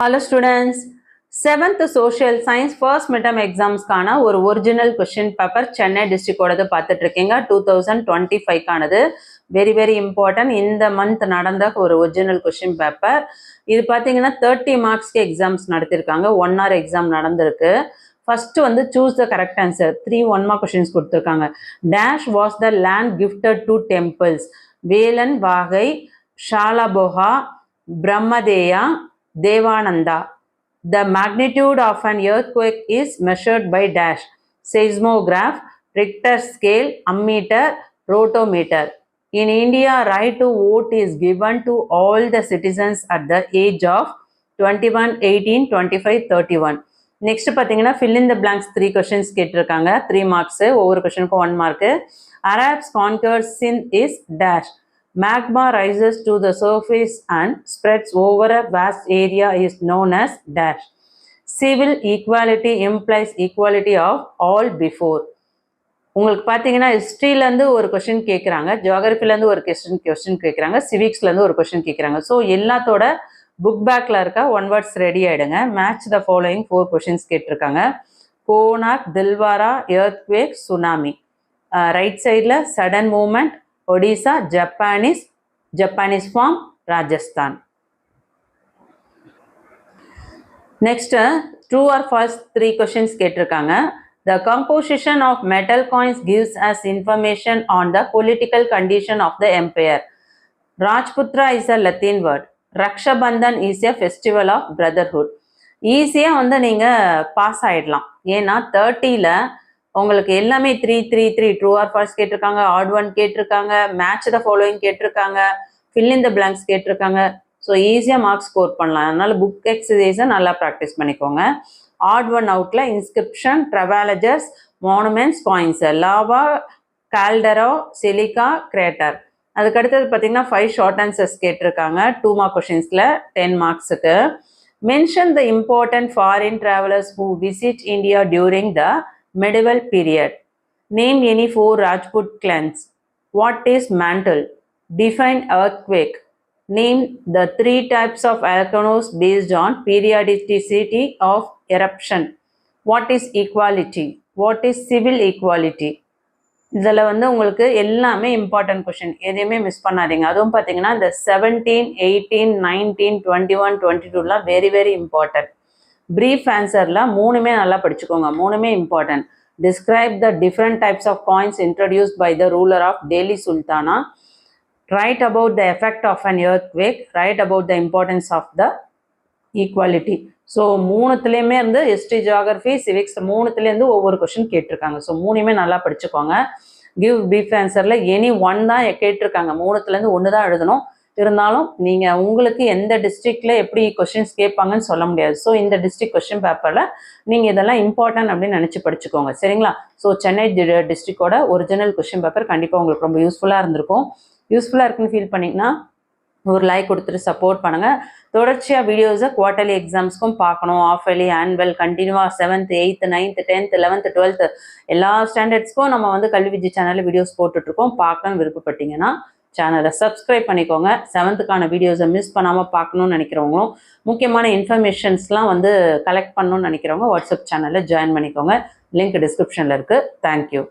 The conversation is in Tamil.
Hello students, 7th social science first midterm exams கான ஒரு ஒரிஜினல் கொஸ்டின் பேப்பர் சென்னை டிஸ்ட்ரிக்டோடது பார்த்துட்டு இருக்கீங்க. 2025 கானது வெரி இம்பார்ட்டன்ட். இந்த மந்த் நடந்த ஒரு ஒரிஜினல் கொஸ்டின் பேப்பர். இது பார்த்தீங்கன்னா 30 மார்க்ஸ்க்கு எக்ஸாம்ஸ் நடத்திருக்காங்க. 1 hour எக்ஸாம் நடந்திருக்கு. ஃபர்ஸ்ட் வந்து choose the correct answer. 3 1 mark questions கொடுத்துருக்காங்க. Dash was the land gifted to temples. வேலன் வாகை, ஷாலபோகா, brahmadeya, Devananda. The magnitude of an earthquake is measured by dash. Seismograph, Richter scale, ammeter, rotometer. In India, right to vote is given to all the citizens at the age of 21, 18, 25, 31. Next பார்த்தீங்கன்னா fill in the blanks 3 questions கேட்டிருக்காங்க. 3 marks. ஒவ்வொரு questionக்கு 1 mark. Arabs conquered Sindh is dash. Magma rises to the surface and spreads over a vast area is known as dash. Civil equality implies equality of all before. உங்களுக்கு பார்த்தீங்கன்னா ஹிஸ்ட்ரியிலேருந்து ஒரு கொஸ்டின் கேட்குறாங்க, ஜியோகிரஃபிலேருந்து ஒரு கொஸ்டின் கேட்குறாங்க, சிவிக்ஸ்லேருந்து ஒரு கொஸ்டின் கேட்குறாங்க. ஸோ எல்லாத்தோட புக் பேக்கில் இருக்க 1 words ரெடி ஆகிடுங்க. மேட்ச் த ஃபாலோயிங் 4 questions கேட்டிருக்காங்க. Konark, Dilwara, earthquake, tsunami. Right சைடில் sudden movement, Odisha, Japanese form, Rajasthan. Next, true or false 3 questions கேட்டிருக்காங்க. The composition of metal coins gives us information on the political condition of the empire. Rajputra is a Latin word. Raksha Bandhan is a festival of brotherhood. ஈஸியாக வந்து நீங்கள் பாஸ் ஆகிடலாம். ஏன்னா 30ல் உங்களுக்கு எல்லாமே 3 ட்ரூ ஆர் ஃபால்ஸ் கேட்டிருக்காங்க, ஆட் ஒன் கேட்டிருக்காங்க, மேட்ச் த ஃபாலோயிங் கேட்டிருக்காங்க, ஃபில் இன் த பிளாங்க்ஸ் கேட்டிருக்காங்க. ஸோ ஈஸியாக மார்க்ஸ் ஸ்கோர் பண்ணலாம். அதனால புக் எக்ஸசைஸை நல்லா ப்ராக்டிஸ் பண்ணிக்கோங்க. ஆட் ஒன் அவுட்டில் inscription, travellers, monuments, coins, lava, caldera, silica, crater. அதுக்கடுத்தது பார்த்தீங்கன்னா 5 ஷார்ட் ஆன்சர்ஸ் கேட்டிருக்காங்க. 2 mark கொஷின்ஸில் 10 marksக்கு. Mention the important foreign travellers who visit India during the medieval period. Name any 4 Rajput clans. What is mantle? Define earthquake. Name the 3 types of volcanoes based on periodicity of eruption. What is equality? What is civil equality? இதில் வந்து உங்களுக்கு எல்லாமே இம்பார்ட்டன்ட் கொஷின், எதையுமே மிஸ் பண்ணாதீங்க. அதுவும் பார்த்தீங்கன்னா இந்த 17, 18, 19, 21, 22லாம் வெரி இம்பார்ட்டன்ட். பிரீஃப் ஆன்சரில் 3மே நல்லா படிச்சுக்கோங்க. 3மே important. Describe the different types of coins introduced by the ruler of Delhi sultanate. Write about the effect of an earthquake. Write about the importance of the equality. So 3த்துலேயுமே இருந்து ஹிஸ்ட்ரி, ஜியோகிரஃபி, சிவிக்ஸ் 3த்துலேருந்து ஒவ்வொரு கொஷின் கேட்டிருக்காங்க. ஸோ 3மே நல்லா படிச்சுக்கோங்க. கிவ் பிரீஃப் ஆன்சரில் எனி 1 தான் கேட்டிருக்காங்க. 3த்துலேருந்து 1 தான் எழுதணும். இருந்தாலும் நீங்கள் உங்களுக்கு எந்த டிஸ்ட்ரிக்டில் எப்படி கொஷின்ஸ் கேட்பாங்கன்னு சொல்ல முடியாது. ஸோ இந்த டிஸ்ட்ரிக்ட் கொஷின் பேப்பரில் நீங்கள் இதெல்லாம் இம்பார்ட்டன்ட் அப்படின்னு நினச்சி படிச்சுக்கோங்க. சரிங்களா? ஸோ சென்னை டிஸ்ட்ரிக்டோட ஒரிஜினல் கொஷின் பேப்பர் கண்டிப்பாக உங்களுக்கு ரொம்ப யூஸ்ஃபுல்லாக இருந்திருக்கும். யூஸ்ஃபுல்லாக இருக்குன்னு ஃபீல் பண்ணிங்கன்னா ஒரு லைக் கொடுத்துட்டு சப்போர்ட் பண்ணுங்கள். தொடர்ச்சியாக வீடியோஸை குவார்ட்டர்லி எக்ஸாம்ஸ்க்கும் பார்க்கணும். ஆஃப் இயர்லி, ஆனுவல், கண்டினியூவாக 7th, 8th, 9th, 10th, 11th, 12th எல்லா ஸ்டாண்டர்ட்ஸ்க்கும் நம்ம வந்து கல்வி விஜய் சேனலில் வீடியோஸ் போட்டுட்ருக்கோம். பார்க்கணும்னு விருப்பப்பட்டீங்கன்னா சேனலை சப்ஸ்கிரைப் பண்ணிக்கோங்க. 7th வீடியோஸை மிஸ் பண்ணாமல் பார்க்கணும்னு நினைக்கிறவங்களும், முக்கியமான இன்ஃபர்மேஷன்ஸ்லாம் வந்து கலெக்ட் பண்ணணும்னு நினைக்கிறவங்க வாட்ஸ்அப் சேனலில் ஜாயின் பண்ணிக்கோங்க. லிங்க் டிஸ்கிரிப்ஷனில் இருக்குது. தேங்க்யூ.